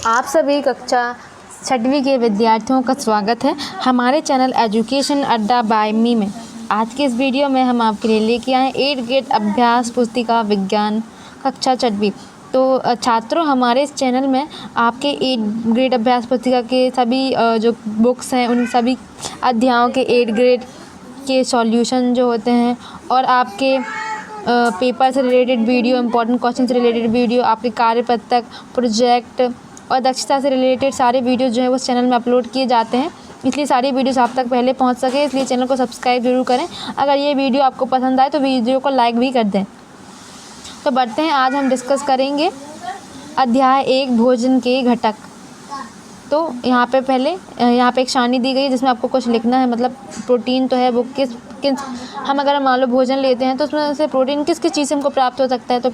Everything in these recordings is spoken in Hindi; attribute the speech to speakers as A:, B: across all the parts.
A: आप सभी कक्षा 6वीं के विद्यार्थियों का स्वागत है हमारे चैनल एजुकेशन अड्डा बाय मी में। आज के इस वीडियो में हम आपके लिए लेके आए 8th ग्रेड अभ्यास पुस्तिका विज्ञान कक्षा 6वीं। तो छात्रों, हमारे इस चैनल में आपके 8th ग्रेड अभ्यास पुस्तिका के सभी जो बुक्स हैं उन सभी अध्यायों के 8th ग्रेड के सॉल्यूशन जो होते हैं और आपके पेपर से रिलेटेड वीडियो, इंपॉर्टेंट क्वेश्चन से रिलेटेड वीडियो, आपके कार्यपत्रक, प्रोजेक्ट और दक्षता से रिलेटेड सारे वीडियो जो है वो चैनल में अपलोड किए जाते हैं। इसलिए सारी वीडियोस आप तक पहले पहुंच सके, इसलिए चैनल को सब्सक्राइब जरूर करें। अगर ये वीडियो आपको पसंद आए तो वीडियो को लाइक भी कर दें। तो बढ़ते हैं, आज हम डिस्कस करेंगे अध्याय 1 भोजन के घटक। तो यहाँ पे एक सारणी दी गई है जिसमें आपको कुछ लिखना है। मतलब प्रोटीन तो है वो किस हम अगर मान लो भोजन लेते हैं तो उसमें से प्रोटीन किस किस चीज़ से हमको प्राप्त हो सकता है। तो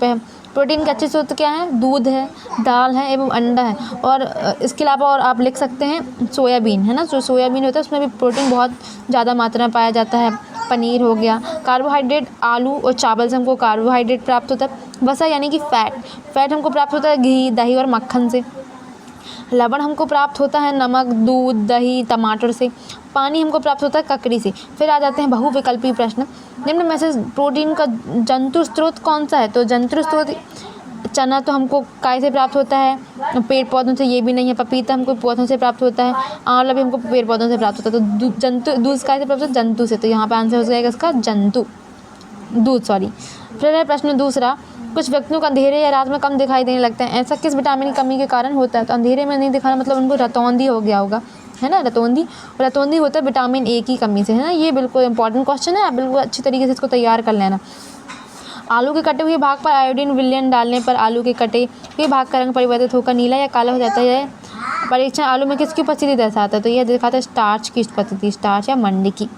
A: प्रोटीन के अच्छे स्रोत क्या हैं? दूध है, दाल है एवं अंडा है। और इसके अलावा और आप लिख सकते हैं सोयाबीन, है ना। जो सोयाबीन होता है उसमें भी प्रोटीन बहुत ज़्यादा मात्रा में पाया जाता है। पनीर हो गया। कार्बोहाइड्रेट, आलू और चावल से हमको कार्बोहाइड्रेट प्राप्त होता है। वसा यानी कि फैट हमको प्राप्त होता है घी, दही और मक्खन से। लवण हमको प्राप्त होता है नमक, दूध, दही, टमाटर से। पानी हमको प्राप्त होता है ककड़ी से। फिर आ जाते हैं बहुविकल्पी प्रश्न। निम्न में से प्रोटीन का जंतु स्रोत कौन सा है? तो जंतु स्रोत चना तो हमको काय से प्राप्त होता है? पेड़ पौधों से। ये भी नहीं है। पपीता हमको पौधों से प्राप्त होता है। आंवला भी हमको पेड़ पौधों से प्राप्त होता है। तो दूध काय से प्राप्त होता है? जंतु से। तो यहाँ पे आंसर हो जाएगा इसका दूध। फिर है प्रश्न दूसरा। कुछ व्यक्तियों को अंधेरे या रात में कम दिखाई देने लगते हैं, ऐसा किस विटामिन की कमी के कारण होता है? तो अंधेरे में नहीं दिखाना मतलब उनको रतौंधी हो गया होगा, है ना। रतौंधी होता है विटामिन ए की कमी से, है ना। ये बिल्कुल इंपॉर्टेंट क्वेश्चन है, आप बिल्कुल अच्छी तरीके से इसको तैयार कर लेना। आलू के कटे हुए भाग पर आयोडीन विलयन डालने पर आलू के कटे हुए भाग का रंग परिवर्तित होकर नीला या काला हो जाता है। परीक्षण आलू में किसकी उपस्थिति दर्शाता है? तो यह दिखाता है स्टार्च की उपस्थिति, स्टार्च या मंडी की।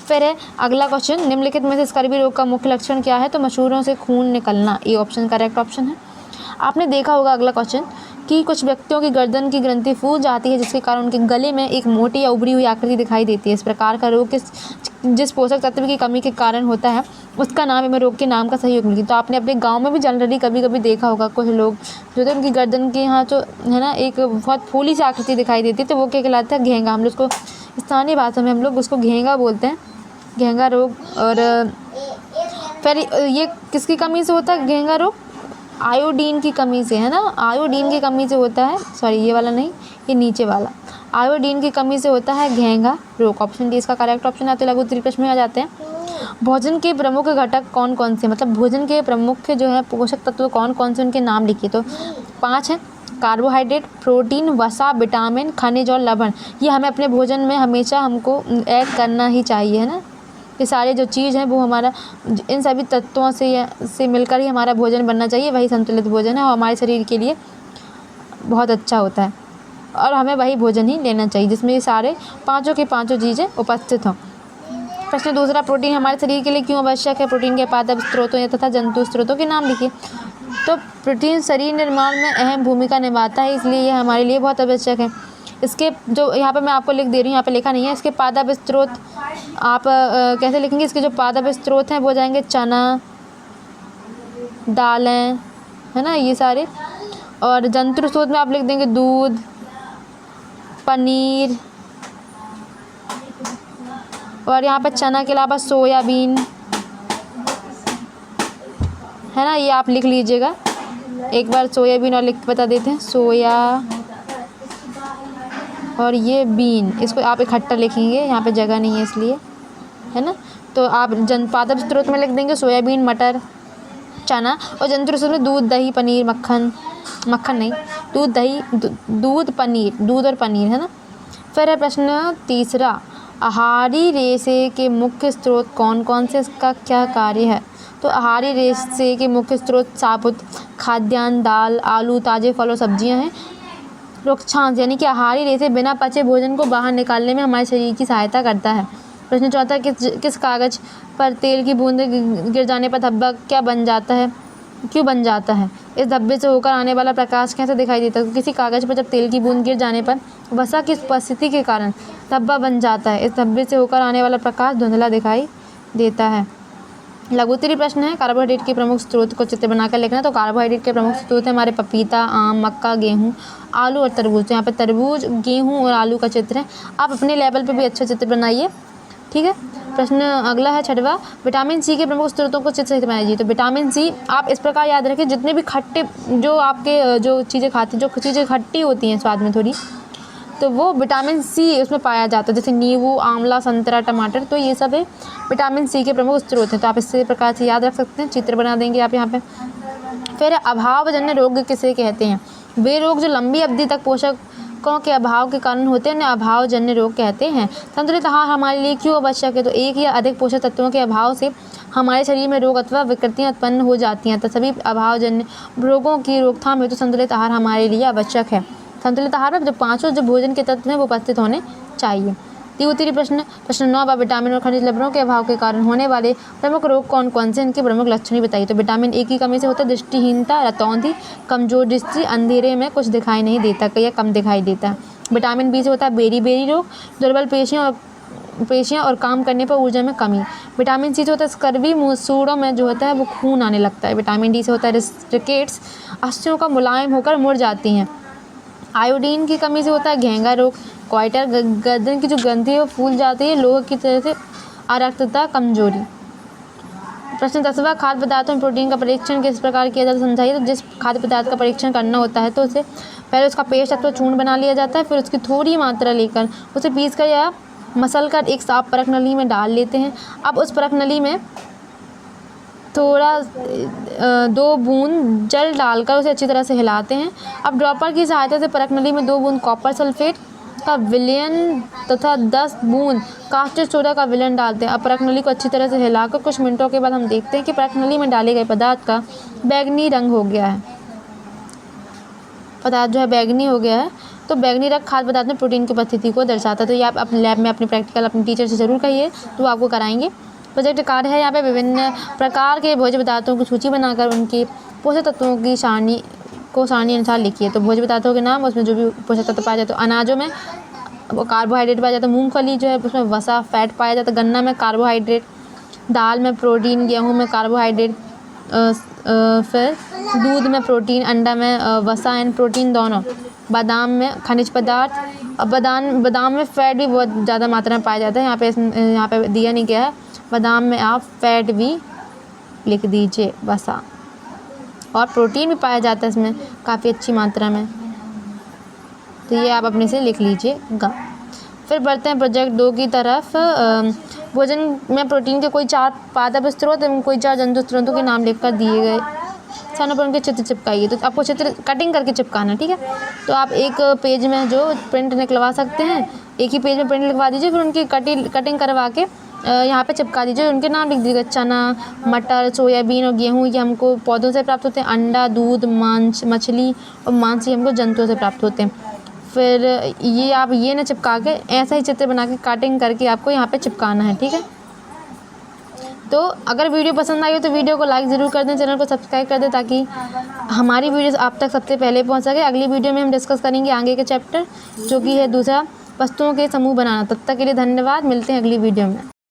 A: फिर है अगला क्वेश्चन। निम्नलिखित में से स्कर्वी रोग का मुख्य लक्षण क्या है? तो मसूड़ों से खून निकलना, ये ऑप्शन करेक्ट ऑप्शन है। आपने देखा होगा अगला क्वेश्चन कि कुछ व्यक्तियों की गर्दन की ग्रंथि फूल जाती है जिसके कारण उनके गले में एक मोटी या उभरी हुई आकृति दिखाई देती है। इस प्रकार का रोग जिस पोषक तत्व की कमी के कारण होता है उसका नाम एवं रोग के नाम का सही योग मिली। तो आपने अपने गाँव में भी जनरली कभी कभी देखा होगा, कुछ लोग जो थे उनकी गर्दन के यहाँ जो है ना एक बहुत फूली सी आकृति दिखाई देती है, तो वो क्या कहलाता है? घेंगा। हम लोग उसको स्थानीय भाषा में हम लोग उसको घेंगा बोलते हैं, घेंगा रोग। और फिर ये किसकी कमी से होता है घेंगा रोग? आयोडीन की कमी से, है ना। आयोडीन की कमी से होता है, सॉरी ये वाला नहीं, ये नीचे वाला। आयोडीन की कमी से होता है घेंगा रोग। ऑप्शन डी इसका करेक्ट ऑप्शन आते लघु उत्तरीय प्रश्न में आ जाते हैं। भोजन के प्रमुख घटक कौन कौन से? मतलब भोजन के प्रमुख जो है पोषक तत्व कौन कौन से, उनके नाम लिखिए। तो 5 हैं। कार्बोहाइड्रेट, प्रोटीन, वसा, विटामिन, खनिज और लवण। ये हमें अपने भोजन में हमेशा हमको ऐड करना ही चाहिए, है ना। ये सारे जो चीज़ हैं वो हमारा इन सभी तत्वों से मिलकर ही हमारा भोजन बनना चाहिए। वही संतुलित भोजन है और हमारे शरीर के लिए बहुत अच्छा होता है और हमें वही भोजन ही लेना चाहिए जिसमें ये सारे पाँचों के पाँचों चीज़ें उपस्थित हों। प्रश्न दूसरा। प्रोटीन हमारे शरीर के लिए क्यों आवश्यक है? प्रोटीन के पादप स्रोतों तथा जंतु स्रोतों के नाम लिखिए। तो प्रोटीन शरीर निर्माण में अहम भूमिका निभाता है, इसलिए यह हमारे लिए बहुत आवश्यक है। इसके जो यहाँ पे मैं आपको लिख दे रही हूँ, यहाँ पे लिखा नहीं है। इसके पादप स्रोत आप कैसे लिखेंगे? इसके जो पादप स्रोत हैं वो जाएंगे चना, दालें, है ना, ये सारे। और जंतु स्रोत में आप लिख देंगे दूध, पनीर, और यहाँ पे चना के अलावा सोयाबीन, है ना, ये आप लिख लीजिएगा। एक बार सोयाबीन और लिख बता देते हैं, सोया और ये बीन, इसको आप इकट्ठा लिखेंगे, यहाँ पे जगह नहीं है इसलिए, है ना। तो आप पादप स्रोत में लिख देंगे सोयाबीन, मटर, चना, और जंतु स्रोत में दूध, दही, पनीर, मक्खन नहीं, दूध, दही, दूध और पनीर, है ना। फिर है प्रश्न तीसरा। आहारी रेशे के मुख्य स्रोत कौन कौन से, इसका क्या कार्य है? तो आहारी रेशे के मुख्य स्रोत साबुत खाद्यान्न, दाल, आलू, ताजे फल और सब्जियां हैं। रोक्षांश यानी कि आहारी रेशे बिना पचे भोजन को बाहर निकालने में हमारे शरीर की सहायता करता है। प्रश्न चौथा। किस कागज़ पर तेल की बूंदें गिर जाने पर धब्बा क्यों बन जाता है? इस धब्बे से होकर आने वाला प्रकाश कैसे दिखाई देता है? तो किसी कागज़ पर जब तेल की बूंद गिर जाने पर वसा की उपस्थिति के कारण धब्बा बन जाता है। इस धब्बे से होकर आने वाला प्रकाश धुंधला दिखाई देता है। लघुत्तरी प्रश्न है, कार्बोहाइड्रेट के प्रमुख स्रोत को चित्र बनाकर लिखना। तो कार्बोहाइड्रेट के प्रमुख स्रोत है हमारे पपीता, आम, मक्का, गेहूँ, आलू और तरबूज। तो यहाँ पे तरबूज, गेहूँ और आलू का चित्र है। आप अपने लेवल पे भी अच्छा चित्र बनाइए, ठीक है। प्रश्न अगला है 6वां, विटामिन सी के प्रमुख स्रोतों को चित्र सहित बनाइए। तो विटामिन सी आप इस प्रकार याद रखें, जितने भी खट्टे जो आपके जो चीज़ें खाते हैं, जो चीज़ें खट्टी होती हैं स्वाद में थोड़ी, तो वो विटामिन सी उसमें पाया जाता है। जैसे नींबू, आंवला, संतरा, टमाटर, तो ये सब है विटामिन सी के प्रमुख स्रोत हैं। तो आप इसी प्रकार से याद रख सकते हैं, चित्र बना देंगे आप यहाँ पे। फिर अभावजन्य रोग किसे कहते हैं? वे रोग जो लंबी अवधि तक पोषकों के अभाव के कारण होते हैं, उन्हें अभावजन्य रोग कहते हैं। संतुलित आहार हमारे लिए क्यों आवश्यक है? तो एक या अधिक पोषक तत्वों के अभाव से हमारे शरीर में रोग अथवा विकृतियाँ उत्पन्न हो जाती हैं। तो सभी अभावजन्य रोगों की रोकथाम हेतु संतुलित आहार हमारे लिए आवश्यक है। संतुलित आहार में जो पांचों जो भोजन के तत्व हैं वो उपस्थित होने चाहिए। उत्तरी प्रश्न 9, विटामिन और खनिज लवणों के अभाव के कारण होने वाले प्रमुख रोग कौन कौन से, इनके प्रमुख लक्षण ही बताइए। तो विटामिन ए की कमी से होता है दृष्टिहीनता, रतौंधी, कमजोर दृष्टि, अंधेरे में कुछ दिखाई नहीं देता या कम दिखाई देता है। विटामिन बी से होता है बेरी रोग, दुर्बल पेशियाँ और काम करने पर ऊर्जा में कमी। विटामिन सी से होता है स्कर्वी, मूसूड़ों में जो होता है वो खून आने लगता है। विटामिन डी से होता है रिकेट्स, अस्थियों का मुलायम होकर मुड़ जाती हैं। आयोडीन की कमी से होता है घेंगा रोग, क्वाइटर, गर्दन की जो ग्रंथि है वो फूल जाती है, लोह की तरह से अरक्तता, कमजोरी। प्रश्न 10वां, खाद्य पदार्थों में प्रोटीन का परीक्षण किस प्रकार किया जाता है समझाइए। तो जिस खाद्य पदार्थ का परीक्षण करना होता है तो उसे पहले उसका पेस्ट अथवा चूर्ण बना लिया जाता है, फिर उसकी थोड़ी मात्रा लेकर उसे पीस कर या मसल कर एक साफ परख नली में डाल लेते हैं। अब उस परख नली में थोड़ा 2 बूंद जल डालकर उसे अच्छी तरह से हिलाते हैं। अब ड्रॉपर की सहायता से परख नली में 2 बूंद कॉपर सल्फेट का विलयन तथा 10 बूंद कास्टिक सोडा का विलयन डालते हैं। अब परख नली को अच्छी तरह से हिलाकर कुछ मिनटों के बाद हम देखते हैं कि परख नली में डाले गए पदार्थ का बैंगनी रंग हो गया है। पदार्थ जो है बैंगनी हो गया है। तो बैंगनी रंग खाद्य पदार्थ में प्रोटीन की उपस्थिति को दर्शाता है। तो ये आप अपने लैब में अपने प्रैक्टिकल अपने टीचर से ज़रूर कहिए, तो वो आपको कराएंगे। प्रोजेक्ट कार्य है, यहाँ पे विभिन्न प्रकार के भोज्य पदार्थों की सूची बनाकर उनके पोषक तत्वों की सारणी अनुसार लिखिए। तो भोज्य पदार्थों के नाम, उसमें जो भी पोषक तत्व पाए जाते हैं। अनाजों में वो कार्बोहाइड्रेट पाया जाता है, मूंगफली जो है उसमें वसा फैट पाया जाता है, गन्ना में कार्बोहाइड्रेट, दाल में प्रोटीन, गेहूँ में कार्बोहाइड्रेट, फिर दूध में प्रोटीन, अंडा में वसा एंड प्रोटीन दोनों, बादाम में खनिज पदार्थ। अब बादाम में फैट भी बहुत ज़्यादा मात्रा में पाया जाता है। यहाँ पे दिया नहीं गया है, बादाम में आप फैट भी लिख दीजिए, वसा, और प्रोटीन भी पाया जाता है इसमें काफ़ी अच्छी मात्रा में। तो ये आप अपने से लिख लीजिएगा। फिर बढ़ते हैं प्रोजेक्ट 2 की तरफ। भोजन में प्रोटीन के कोई 4 पादप स्रोत एवं कोई 4 जंतु स्रोतों के नाम लिखकर दिए गए स्थानों पर उनके चित्र चिपकाइए। तो आपको चित्र कटिंग करके चिपकाना, ठीक है। तो आप एक पेज में जो प्रिंट निकलवा सकते हैं, एक ही पेज में प्रिंट लिखवा दीजिए, फिर उनकी कटिंग करवा के यहाँ पे चिपका दीजिए। उनके नाम लिख दीजिएगा, चना, मटर, सोयाबीन और गेहूँ ये हमको पौधों से प्राप्त होते हैं। अंडा, दूध, मांस, मछली और मांस ये हमको जंतुओं से प्राप्त होते हैं। फिर ये आप ये ना चिपका के ऐसा ही चित्र बना के कटिंग करके आपको यहाँ पे चिपकाना है, ठीक है। तो अगर वीडियो पसंद आई हो तो वीडियो को लाइक ज़रूर कर दें, चैनल को सब्सक्राइब कर दें ताकि हमारी वीडियोस आप तक सबसे पहले पहुँच सके। अगली वीडियो में हम डिस्कस करेंगे आगे के चैप्टर, जो कि है दूसरा, वस्तुओं के समूह बनाना। तब तक के लिए धन्यवाद, मिलते हैं अगली वीडियो में।